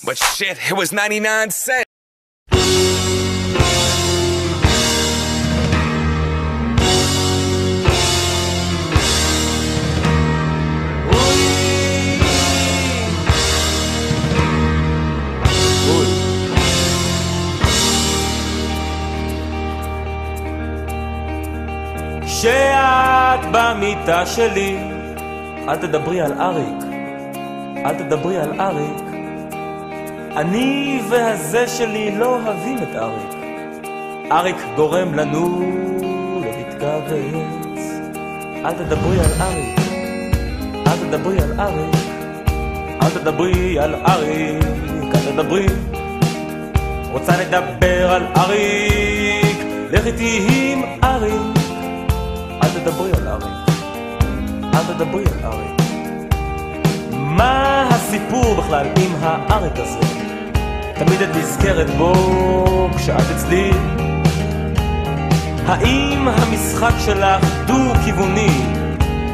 But shit, it was 99 cents. כשאת במיטה שלי, אל תדברי על אריק, אל תדברי על אריק. אני והזה שלי לא אוהבים את אריק. אריק גורם לנו להתכווץ. אל תדברי על אריק, אל תדברי על אריק, אל תדברי על אריק, אל תדברי. רוצה לדבר על אריק, לך איתי עם אריק. אל תדברי על אריק, אל תדברי על אריק. מה הסיפור בכלל עם האריק הזה? תמיד את נזכרת בו כשאת אצלי. האם המשחק שלך דו-כיווני?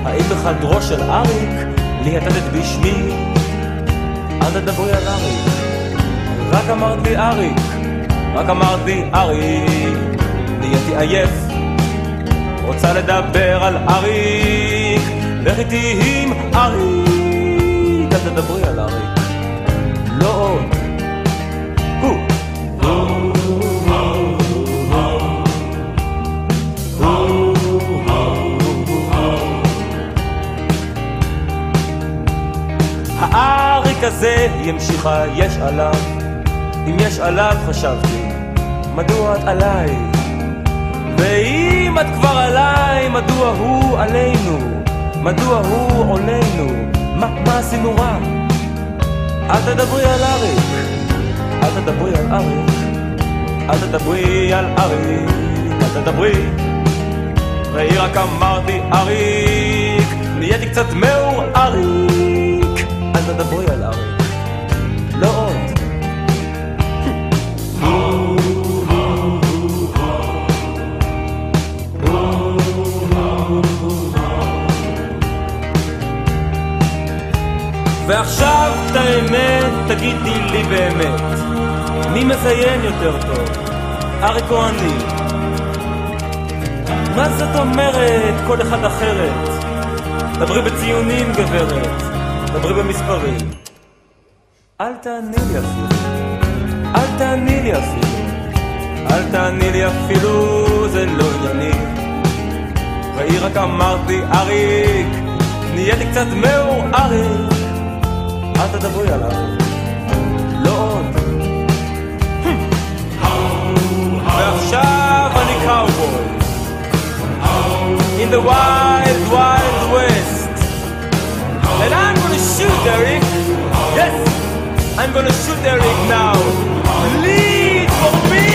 האם בחדרו של אריק להטטת בשמי? אל תדברי על אריק, רק אמרת לי אריק, רק אמרת לי אריק. נהייתי עייף, רוצה לדבר על אריק, לך איתי עם אריק. אל תדברי על אריק, לא עוד. האריק הזה ימשיכה, יש עליו. אם יש עליו חשבתי, מדוע את עליי? ואם את כבר עליי, מדוע הוא עלינו? מדוע הוא עולנו? מה עשינו רע? אל תדברי על אריק, אל תדברי על אריק, אל תדברי על אריק, אל תדברי. ראי רק אמרתי אריק, נהייתי קצת מאור אריק. אל תדברי על אריק, לא עוד. ועכשיו את האמת תגידי לי באמת, מי מזיין יותר טוב, אריק או אני? מה זאת אומרת כל אחד אחרת? דברי בציונים גברת, דברי במספרים. אל תעני לי אפילו, אל תעני לי אפילו, אל תעני לי אפילו, זה לא ענייני. ראי רק אמרתי אריק, נהייתי קצת מאור אריק. אל תדברי עליו, לא עוד. ועכשיו אני קאובוי in the wild, wild west. And I'm gonna shoot Eric. Yes, I'm gonna shoot Eric now. Lead for me.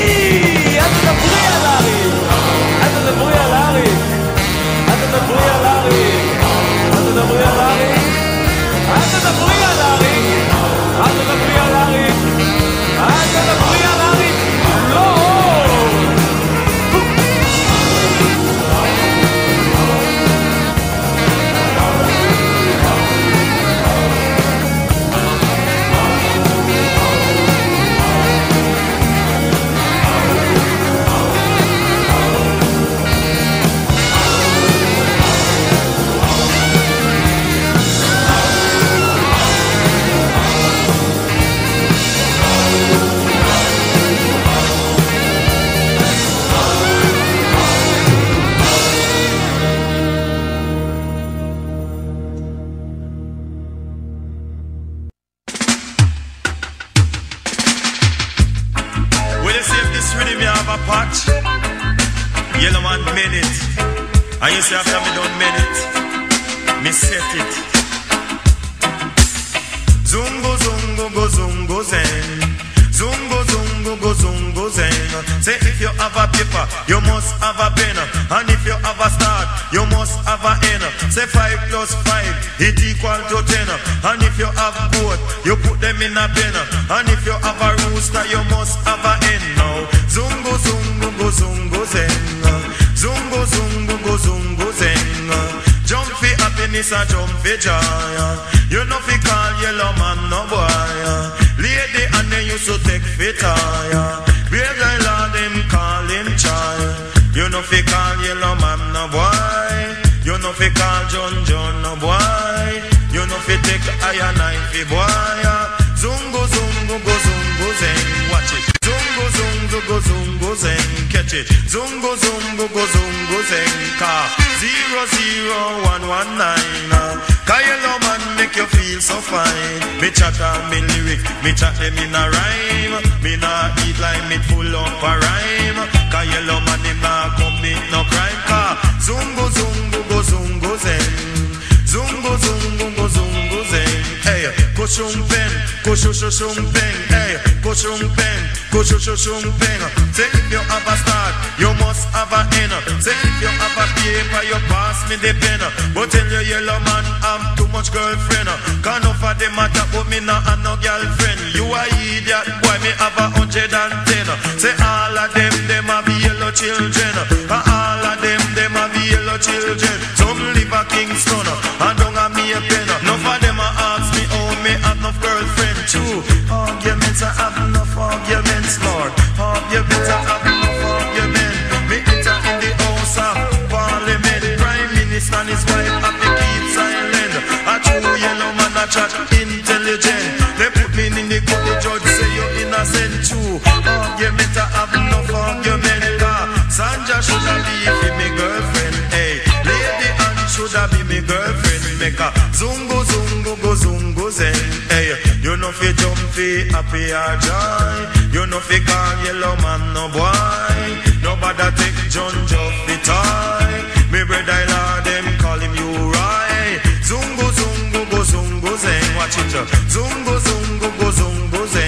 אל תדברי על אריק, אל תדברי על אריק, אל תדברי על אריק, אל תדברי על אריק, אל תדברי על אריק, אל תדברי על אריק, אל תדברי על אריק, לא! And you say after me done made it, me set it. Zungo zungo go zungo zen, zungo zungo go zungo zen. Say if you have a paper, you must have a pen, and if you have a start, you must have a end. Say 5 plus 5, it equal to 10. And if you have goat, you put them in a pen, and if you have a rooster, you must have a hen. Now zungo zungo go zungo zen, zungo zungo go zungo zen. Jump for happiness and jump for joy. You know fi call your used to take fit higher. Beer guy lord him call him child. You know fi call yellow man no boy. You know fi call John no boy. You know fi take iron knife boy. Zungo zungo go zungo zeng. Watch it. Zungo zungo go zungo zeng. Catch it. Zungo zungo go zungo zeng. Car 00119. Yellow man make you feel so fine. Me chat and me lyric, me chat them in a rhyme. Me nah eat like me full up a rhyme. Yellow man him nah commit no crime. Car zungo zungo go zungo zeng. Zungo zungo go zungo zeng. Hey, go shumpen, go shumpen. Hey, go shumpen, go shumpen. Say if you have a start, you must have a end. Say if you have a paper, you pass me the pen. But tell your yellow man I'm too much girlfriend. Can't know for the matter, but me not have no girlfriend. You a idiot, boy, me have 110. Say all of them have yellow children. All of them have yellow children. Some live a Kingston, and don't have me a pen. None of them ask me, oh, me have no girlfriend. True, arguments, I have enough arguments, Lord. Arguments, I have enough arguments. Me enter in the house of Parliament. Prime Minister and his wife have to keep silent. A true yellow man, a chat intelligent. They put me in the court, the judge say you're innocent. True, arguments, I have enough arguments. Sanja should have be me girlfriend. Hey, Lady Anne should have be me girlfriend. Make a zungo zungo go zungo zen. Hey, you know fi jump fi happy or joy. You know fi call yellow man no boy. Nobody take John Joff the toy. Me brother Lord them call him you right. Zungo zungo go zungo zen. Watch it. Zungo zungo go zungo zen.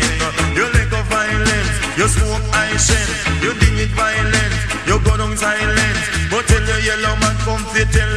You like a violence. You smoke Aishen. You ding it violence. You go down silent. But tell your yellow man come fi tell